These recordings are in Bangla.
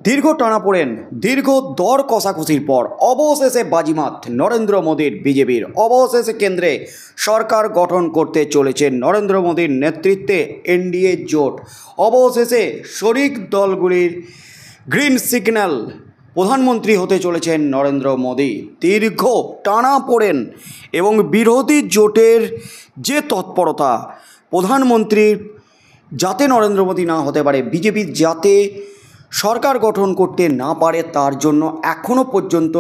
দীর্ঘ টানাপোড়েন, দীর্ঘ দর কষাকষির পর অবশেষে বাজিমাত নরেন্দ্র মোদীর বিজেপির। অবশেষে কেন্দ্রে সরকার গঠন করতে চলেছে নরেন্দ্র মোদীর নেতৃত্বে এনডিএ জোট। অবশেষে শরিক দলগুলির গ্রিন সিগন্যাল, প্রধানমন্ত্রী হতে চলেছেন নরেন্দ্র মোদী। দীর্ঘ টানাপোড়েন এবং বিরোধী জোটের যে তৎপরতা, প্রধানমন্ত্রী যাতে নরেন্দ্র মোদী না হতে পারে, বিজেপি যাতে সরকার গঠন করতে না পারে, তার জন্য এখনও পর্যন্ত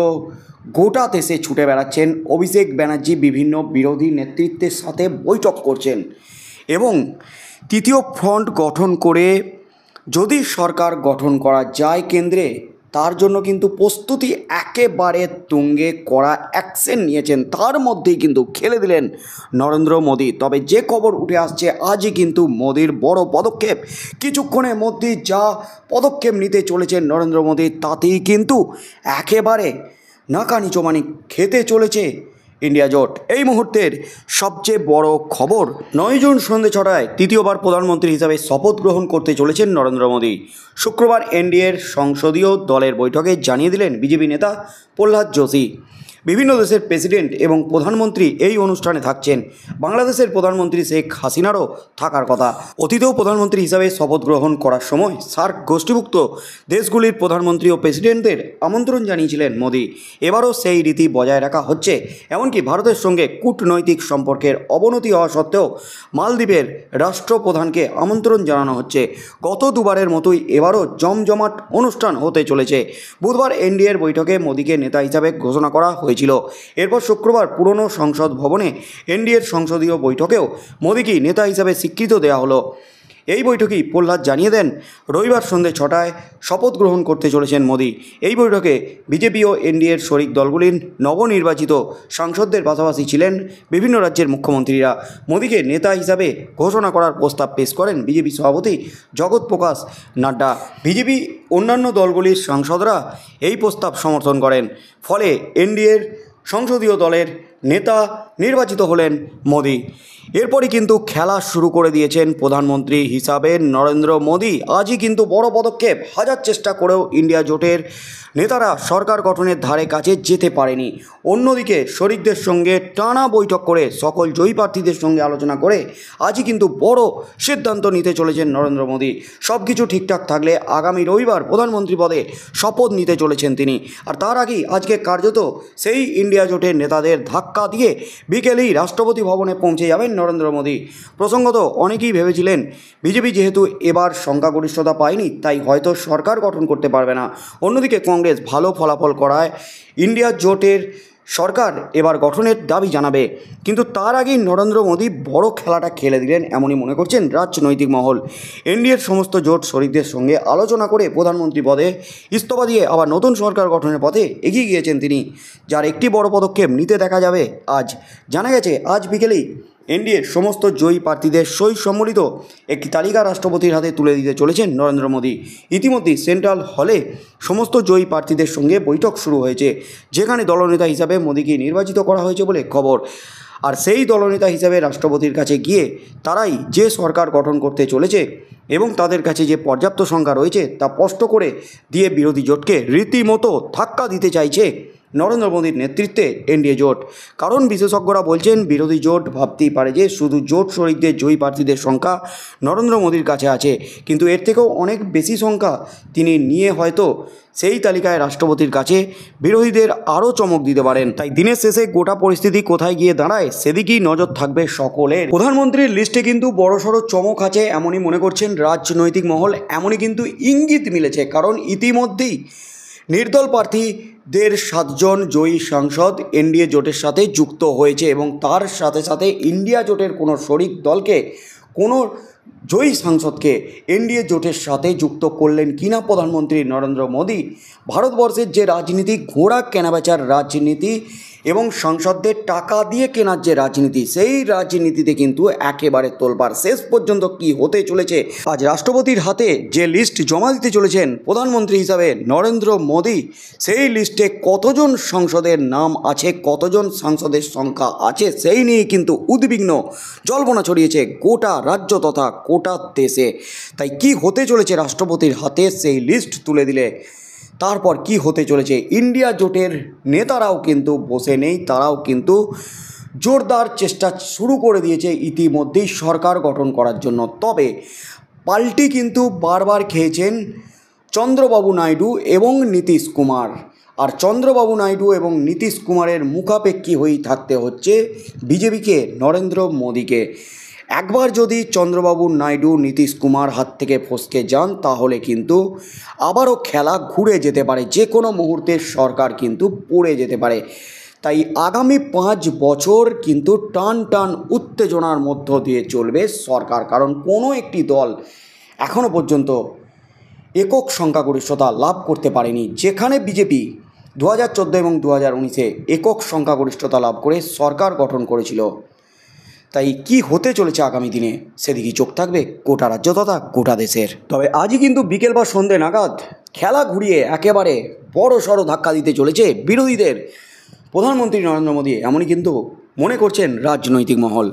গোটা দেশে ছুটে বেড়াচ্ছেন অভিষেক ব্যানার্জি। বিভিন্ন বিরোধী নেতৃত্বের সাথে বৈঠক করছেন এবং তৃতীয় ফ্রন্ট গঠন করে যদি সরকার গঠন করা যায় কেন্দ্রে, তার জন্য কিন্তু প্রস্তুতি একেবারে তুঙ্গে, করা অ্যাকশন নিয়েছেন। তার মধ্যেই কিন্তু খেলে দিলেন নরেন্দ্র মোদী। তবে যে খবর উঠে আসছে, আজই কিন্তু মোদীর বড় পদক্ষেপ। কিছুক্ষণের মধ্যেই যা পদক্ষেপ নিতে চলেছেন নরেন্দ্র মোদী, তাতেই কিন্তু একেবারে নাকানি চোমানি খেতে চলেছে ইন্ডিয়া জোট। এই মুহূর্তের সবচেয়ে বড় খবর, 9 জুন সন্ধ্যে 6টায় তৃতীয়বার প্রধানমন্ত্রী হিসাবে শপথ গ্রহণ করতে চলেছেন নরেন্দ্র মোদী। শুক্রবার এনডিএর সংসদীয় দলের বৈঠকে জানিয়ে দিলেন বিজেপি নেতা প্রহ্লাদ যোশী। বিভিন্ন দেশের প্রেসিডেন্ট এবং প্রধানমন্ত্রী এই অনুষ্ঠানে থাকছেন। বাংলাদেশের প্রধানমন্ত্রী শেখ হাসিনারও থাকার কথা। অতীতেও প্রধানমন্ত্রী হিসাবে শপথ গ্রহণ করার সময় সার্ক গোষ্ঠীভুক্ত দেশগুলির প্রধানমন্ত্রী ও প্রেসিডেন্টদের আমন্ত্রণ জানিয়েছিলেন মোদী। এবারও সেই রীতি বজায় রাখা হচ্ছে। এমনকি ভারতের সঙ্গে কূটনৈতিক সম্পর্কের অবনতি হওয়া সত্ত্বেও মালদ্বীপের রাষ্ট্রপ্রধানকে আমন্ত্রণ জানানো হচ্ছে। গত দুবারের মতোই এবারও জমজমাট অনুষ্ঠান হতে চলেছে। বুধবার এনডিএর বৈঠকে মোদীকে নেতা হিসাবে ঘোষণা করা হয়েছিল। এরপর শুক্রবার পুরনো সংসদ ভবনে এনডিএর সংসদীয় বৈঠকেও মোদীকে নেতা হিসাবে স্বীকৃতি দেওয়া হলো। এই বৈঠকেই প্রহ্লাদ জানিয়ে দেন রবিবার সন্ধ্যে 6টায় শপথ গ্রহণ করতে চলেছেন মোদী। এই বৈঠকে বিজেপি ও এনডিএর শরিক দলগুলির নবনির্বাচিত সাংসদদের পাশাপাশি ছিলেন বিভিন্ন রাজ্যের মুখ্যমন্ত্রীরা। মোদীকে নেতা হিসাবে ঘোষণা করার প্রস্তাব পেশ করেন বিজেপি সভাপতি জগৎ প্রকাশ নাড্ডা। বিজেপি অন্যান্য দলগুলির সাংসদরা এই প্রস্তাব সমর্থন করেন। ফলে এনডিএর সংসদীয় দলের নেতা নির্বাচিত হলেন মোদী। এরপরই কিন্তু খেলা শুরু করে দিয়েছেন প্রধানমন্ত্রী হিসাবে নরেন্দ্র মোদী। আজই কিন্তু বড় পদক্ষেপ। হাজার চেষ্টা করেও ইন্ডিয়া জোটের নেতারা সরকার গঠনের ধারে কাছে যেতে পারেনি। অন্যদিকে শরিকদের সঙ্গে টানা বৈঠক করে সকল জয়ী প্রার্থীদের সঙ্গে আলোচনা করে আজই কিন্তু বড় সিদ্ধান্ত নিতে চলেছেন নরেন্দ্র মোদী। সব কিছু ঠিকঠাক থাকলে আগামী রবিবার প্রধানমন্ত্রী পদে শপথ নিতে চলেছেন তিনি। আর তার আগেই আজকে কার্যত সেই ইন্ডিয়া জোটের নেতাদের ধাক্কা দিয়ে বিকেলেই রাষ্ট্রপতি ভবনে পৌঁছে যাবেন নরেন্দ্র মোদী। প্রসঙ্গত অনেকেই ভেবেছিলেন বিজেপি যেহেতু এবার সংখ্যাগরিষ্ঠতা পায়নি, তাই হয়তো সরকার গঠন করতে পারবে না। অন্যদিকে কংগ্রেস ভালো ফলাফল করায় ইন্ডিয়া জোটের সরকার এবার গঠনের দাবি জানাবে। কিন্তু তার আগেই নরেন্দ্র মোদী বড় খেলাটা খেলে দিলেন, এমনই মনে করছেন রাজনৈতিক মহল। এনডিএর সমস্ত জোট শরিকদের সঙ্গে আলোচনা করে প্রধানমন্ত্রী পদে ইস্তফা দিয়ে আবার নতুন সরকার গঠনের পথে এগিয়ে গিয়েছেন তিনি, যার একটি বড় পদক্ষেপ নিতে দেখা যাবে আজ। জানা গেছে আজ বিকেলেই এনডিএর সমস্ত জয়ী প্রার্থীদের সই সম্বলিত একটি তালিকা রাষ্ট্রপতির হাতে তুলে দিতে চলেছেন নরেন্দ্র মোদী। ইতিমধ্যেই সেন্ট্রাল হলে সমস্ত জয়ী প্রার্থীদের সঙ্গে বৈঠক শুরু হয়েছে, যেখানে দলনেতা হিসাবে মোদীকে নির্বাচিত করা হয়েছে বলে খবর। আর সেই দলনেতা হিসাবে রাষ্ট্রপতির কাছে গিয়ে তারাই যে সরকার গঠন করতে চলেছে এবং তাদের কাছে যে পর্যাপ্ত সংখ্যা রয়েছে তা স্পষ্ট করে দিয়ে বিরোধী জোটকে রীতিমতো ধাক্কা দিতে চাইছে নরেন্দ্র মোদীর নেতৃত্বে এনডিএ জোট। কারণ বিশেষজ্ঞরা বলছেন বিরোধী জোট ভাবতেই পারে যে শুধু জোট শরিকদের জয়ী প্রার্থীদের সংখ্যা নরেন্দ্র মোদীর কাছে আছে, কিন্তু এর থেকেও অনেক বেশি সংখ্যা তিনি নিয়ে হয়তো সেই তালিকায় রাষ্ট্রপতির কাছে বিরোধীদের আরও চমক দিতে পারেন। তাই দিনের শেষে গোটা পরিস্থিতি কোথায় গিয়ে দাঁড়ায় সেদিকেই নজর থাকবে সকলের। প্রধানমন্ত্রীর লিস্টে কিন্তু বড়সড় চমক আছে এমনই মনে করছেন রাজনৈতিক মহল। এমনই কিন্তু ইঙ্গিত মিলেছে, কারণ ইতিমধ্যেই নির্দল প্রার্থীদের 7 জন জয়ী সাংসদ এনডিএ জোটের সাথে যুক্ত হয়েছে এবং তার সাথে সাথে ইন্ডিয়া জোটের কোনো শরিক দলকে, কোনো জয়ী সাংসদকে এনডিএ জোটের সাথে যুক্ত করলেন কিনা প্রধানমন্ত্রী নরেন্দ্র মোদী। ভারতবর্ষের যে রাজনীতি, ঘোড়া কেনাবেচার রাজনীতি, এবং সাংসদদের টাকা দিয়ে কেনার যে রাজনীতি, সেই রাজনীতিতে কিন্তু একেবারে তোলপাড়। শেষ পর্যন্ত কি হতে চলেছে, আজ রাষ্ট্রপতির হাতে যে লিস্ট জমা দিতে চলেছেন প্রধানমন্ত্রী হিসাবে নরেন্দ্র মোদী, সেই লিস্টে কতজন সাংসদের নাম আছে, কতজন সাংসদের সংখ্যা আছে, সেই নিয়ে কিন্তু উদ্বিগ্ন জল্পনা ছড়িয়েছে গোটা রাজ্য তথা গোটা দেশে। তাই কি হতে চলেছে রাষ্ট্রপতির হাতে সেই লিস্ট তুলে দিলে, তারপর কি হতে চলেছে? ইন্ডিয়া জোটের নেতারাও কিন্তু বসে নেই, তারাও কিন্তু জোরদার চেষ্টা শুরু করে দিয়েছে ইতিমধ্যেই সরকার গঠন করার জন্য। তবে পাল্টি কিন্তু বারবার খেয়েছেন চন্দ্রবাবু নাইডু এবং নীতিশ কুমার। আর চন্দ্রবাবু নাইডু এবং নীতিশ কুমারের মুখাপেক্ষী হয়েই থাকতে হচ্ছে বিজেপিকে, নরেন্দ্র মোদীকে। একবার যদি চন্দ্রবাবু নাইডু নীতিশ কুমার হাত থেকে ফসকে যান, তাহলে কিন্তু আবারও খেলা ঘুরে যেতে পারে, যে কোনো মুহূর্তে সরকার কিন্তু পড়ে যেতে পারে। তাই আগামী 5 বছর কিন্তু টান টান উত্তেজনার মধ্য দিয়ে চলবে সরকার, কারণ কোনো একটি দল এখনও পর্যন্ত একক সংখ্যাগরিষ্ঠতা লাভ করতে পারেনি। যেখানে বিজেপি 2014 এবং 2019-এ একক সংখ্যাগরিষ্ঠতা লাভ করে সরকার গঠন করেছিল। তাই কি হতে চলেছে আগামী দিনে, সেদিকে চোখ থাকবে গোটা রাজ্য তথা গোটা দেশের। তবে আজই কিন্তু বিকেল বা সন্ধে নাগাদ খেলা ঘুরিয়ে একেবারে বড় সড়ো ধাক্কা দিতে চলেছে বিরোধীদের প্রধানমন্ত্রী নরেন্দ্র মোদী, এমনই কিন্তু মনে করছেন রাজনৈতিক মহল।